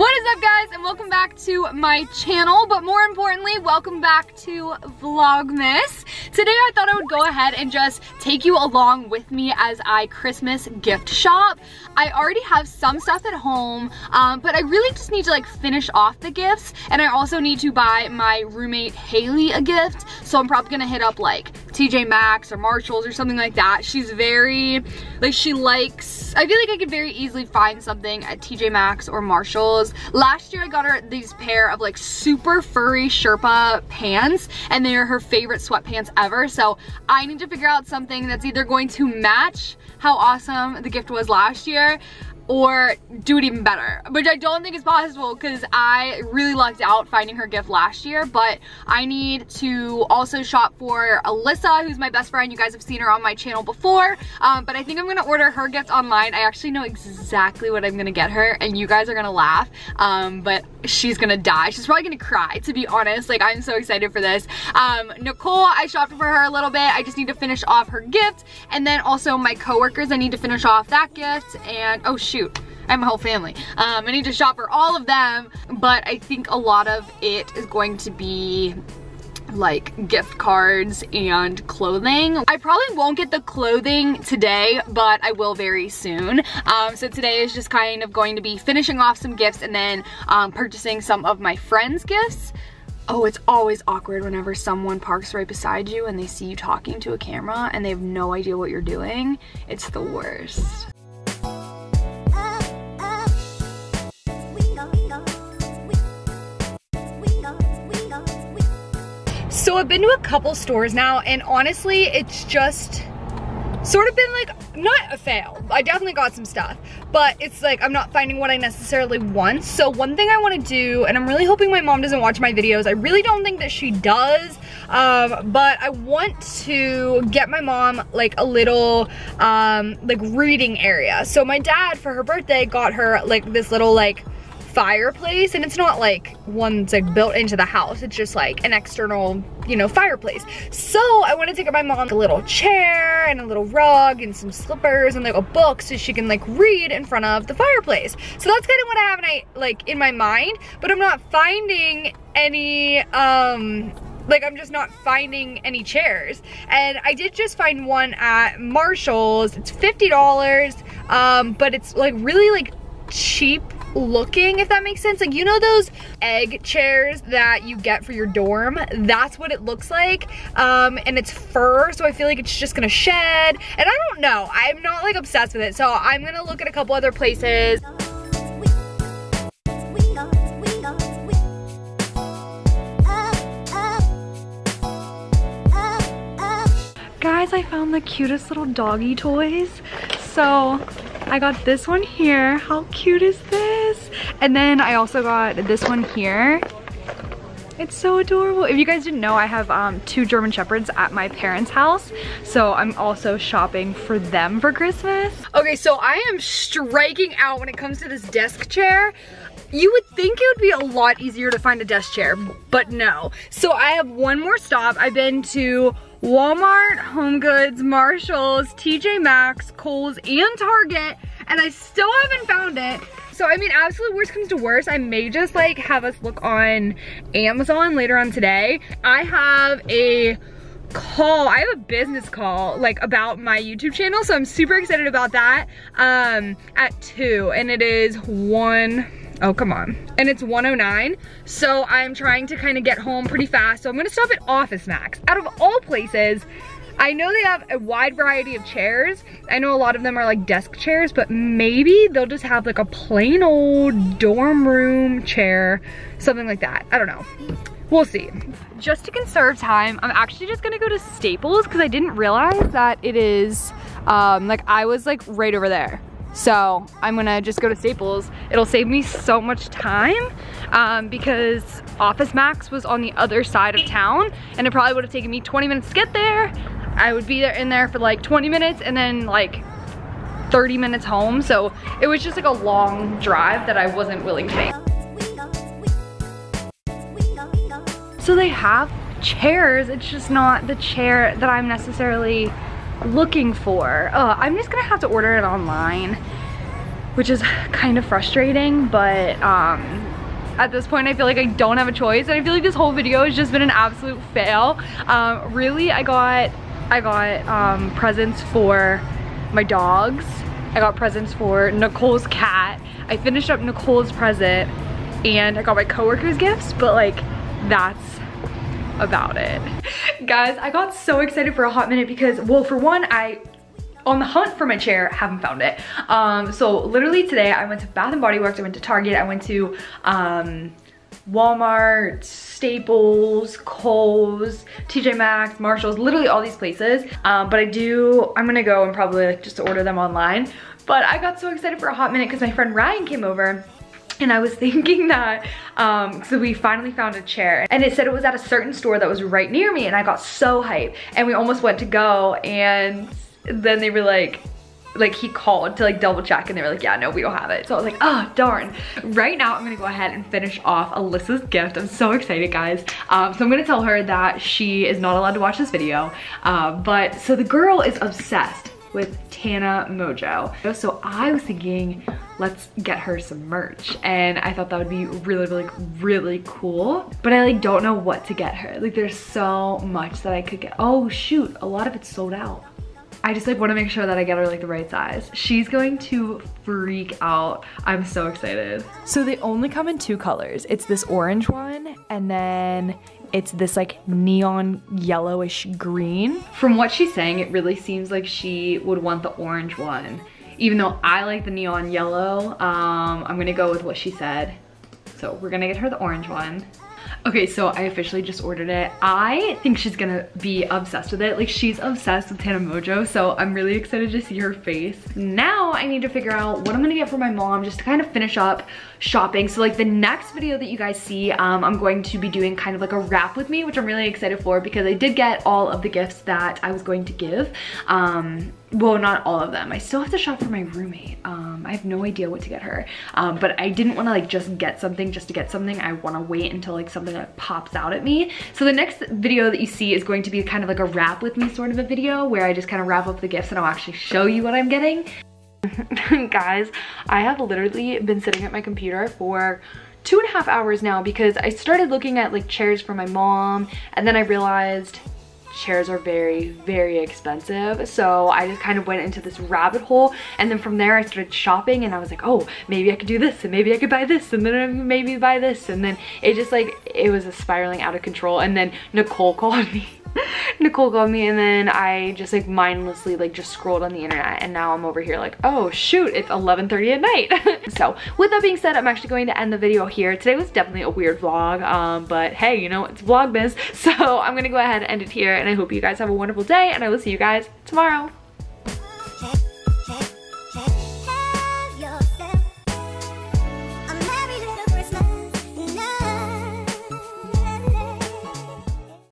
What is up, guys, and welcome back to my channel, but more importantly, welcome back to Vlogmas. Today I thought I would go ahead and just take you along with me as I Christmas gift shop. I already have some stuff at home, but I really just need to like finish off the gifts, and I also need to buy my roommate Haley a gift, so I'm probably gonna hit up like TJ Maxx or Marshalls or something like that. She's very, like, she likes, I feel like I could very easily find something at TJ Maxx or Marshalls. Last year I got her these pair of like super furry Sherpa pants, and they are her favorite sweatpants ever, so I need to figure out something that's either going to match how awesome the gift was last year or do it even better, which I don't think is possible because I really lucked out finding her gift last year. But I need to also shop for Alyssa, who's my best friend. You guys have seen her on my channel before, but I think I'm gonna order her gift online. I actually know exactly what I'm gonna get her, and you guys are gonna laugh, but she's gonna die. She's probably gonna cry, to be honest. Like, I'm so excited for this. Nicole, I shopped for her a little bit. I just need to finish off her gift, and then also my coworkers, I need to finish off that gift. And oh shoot, I have my whole family. I need to shop for all of them, but I think a lot of it is going to be like gift cards and clothing. I probably won't get the clothing today, but I will very soon. So today is just kind of going to be finishing off some gifts and then purchasing some of my friends' gifts. Oh, it's always awkward whenever someone parks right beside you and they see you talking to a camera and they have no idea what you're doing. It's the worst. So I've been to a couple stores now, and honestly, it's just sort of been like, not a fail. I definitely got some stuff, but it's like I'm not finding what I necessarily want. So one thing I want to do, and I'm really hoping my mom doesn't watch my videos, I really don't think that she does, but I want to get my mom like a little like reading area. So my dad, for her birthday, got her like this little like fireplace, and it's not like one that's like built into the house, it's just like an external, you know, fireplace. So I want to take my mom a little chair and a little rug and some slippers and like a book so she can like read in front of the fireplace. So that's kind of what I have in my mind, but I'm not finding any like, I'm just not finding any chairs. And I did just find one at Marshalls. It's $50, but it's like really like cheap looking, if that makes sense. Like, you know those egg chairs that you get for your dorm? That's what it looks like, and it's fur, so I feel like it's just gonna shed, and I don't know, I'm not like obsessed with it, so I'm gonna look at a couple other places. Guys, I found the cutest little doggy toys. So I got this one here. How cute is this? And then I also got this one here. It's so adorable. If you guys didn't know, I have 2 German Shepherds at my parents' house, so I'm also shopping for them for Christmas. Okay, so I am striking out when it comes to this desk chair. You would think it would be a lot easier to find a desk chair, but no. So I have one more stop. I've been to Walmart, Home Goods, Marshalls, TJ Maxx, Kohl's, and Target, and I still haven't found it. So I mean, absolute worst comes to worst, I may just like have us look on Amazon later on today. I have a call, I have a business call like about my YouTube channel, so I'm super excited about that at 2, and it is 1, oh come on, and it's 1:09, so I'm trying to kind of get home pretty fast, so I'm gonna stop at Office Max. Out of all places, I know they have a wide variety of chairs. I know a lot of them are like desk chairs, but maybe they'll just have like a plain old dorm room chair, something like that. I don't know. We'll see. Just to conserve time, I'm actually just gonna go to Staples because I didn't realize that it is, like I was like right over there. So I'm gonna just go to Staples. It'll save me so much time because Office Max was on the other side of town, and it probably would have taken me 20 minutes to get there. I would be in there for like 20 minutes and then like 30 minutes home. So it was just like a long drive that I wasn't willing to make. So they have chairs, it's just not the chair that I'm necessarily looking for. I'm just gonna have to order it online. which is kind of frustrating, but at this point I feel like I don't have a choice, and I feel like this whole video has just been an absolute fail. Really, I got presents for my dogs. I got presents for Nicole's cat. I finished up Nicole's present, and I got my coworkers gifts, but like that's about it. Guys, I got so excited for a hot minute because, well, for one, on the hunt for my chair, haven't found it. So literally today I went to Bath & Body Works, I went to Target, I went to Walmart, Staples, Kohl's, TJ Maxx, Marshalls, literally all these places. But I'm gonna go and probably like just order them online. But I got so excited for a hot minute because my friend Ryan came over, and I was thinking that, so we finally found a chair, and it said it was at a certain store that was right near me, and I got so hyped, and we almost went to go, and then they were like he called to like double check, and they were like, yeah, no, we don't have it. So I was like, oh, darn. Right now, I'm gonna go ahead and finish off Alyssa's gift. I'm so excited, guys. So I'm gonna tell her that she is not allowed to watch this video. So the girl is obsessed with Tana Mojo. So I was thinking, let's get her some merch, and I thought that would be really cool, but I like don't know what to get her. Like there's so much that I could get. Oh shoot, a lot of it's sold out. I just like want to make sure that I get her like the right size. She's going to freak out. I'm so excited. So they only come in 2 colors. It's this orange one, and then it's this like neon yellowish green. From what she's saying, it really seems like she would want the orange one. Even though I like the neon yellow, I'm gonna go with what she said. So we're gonna get her the orange one. Okay, so I officially just ordered it. I think she's gonna be obsessed with it. Like she's obsessed with Tana Mojo, so I'm really excited to see her face. Now I need to figure out what I'm gonna get for my mom just to kind of finish up shopping. So like the next video that you guys see, I'm going to be doing kind of like a wrap with me, which I'm really excited for because I did get all of the gifts that I was going to give. Well, not all of them. I still have to shop for my roommate. I have no idea what to get her. But I didn't want to like just get something just to get something. I want to wait until like something that pops out at me. So the next video that you see is going to be kind of like a wrap with me sort of a video where I just kind of wrap up the gifts and I'll actually show you what I'm getting. Guys, I have literally been sitting at my computer for 2.5 hours now because I started looking at like chairs for my mom, and then I realized chairs are very expensive. So I just kind of went into this rabbit hole, and then from there I started shopping, and I was like, oh, maybe I could do this, and maybe I could buy this, and then maybe buy this, and then it just like, it was spiraling out of control. And then Nicole called me. Nicole called me, and then I just like mindlessly like just scrolled on the internet, and now I'm over here like, oh shoot, it's 11:30 at night. So with that being said, I'm actually going to end the video here. Today was definitely a weird vlog, but hey, you know, it's Vlogmas, so I'm gonna go ahead and end it here, and I hope you guys have a wonderful day, and I will see you guys tomorrow.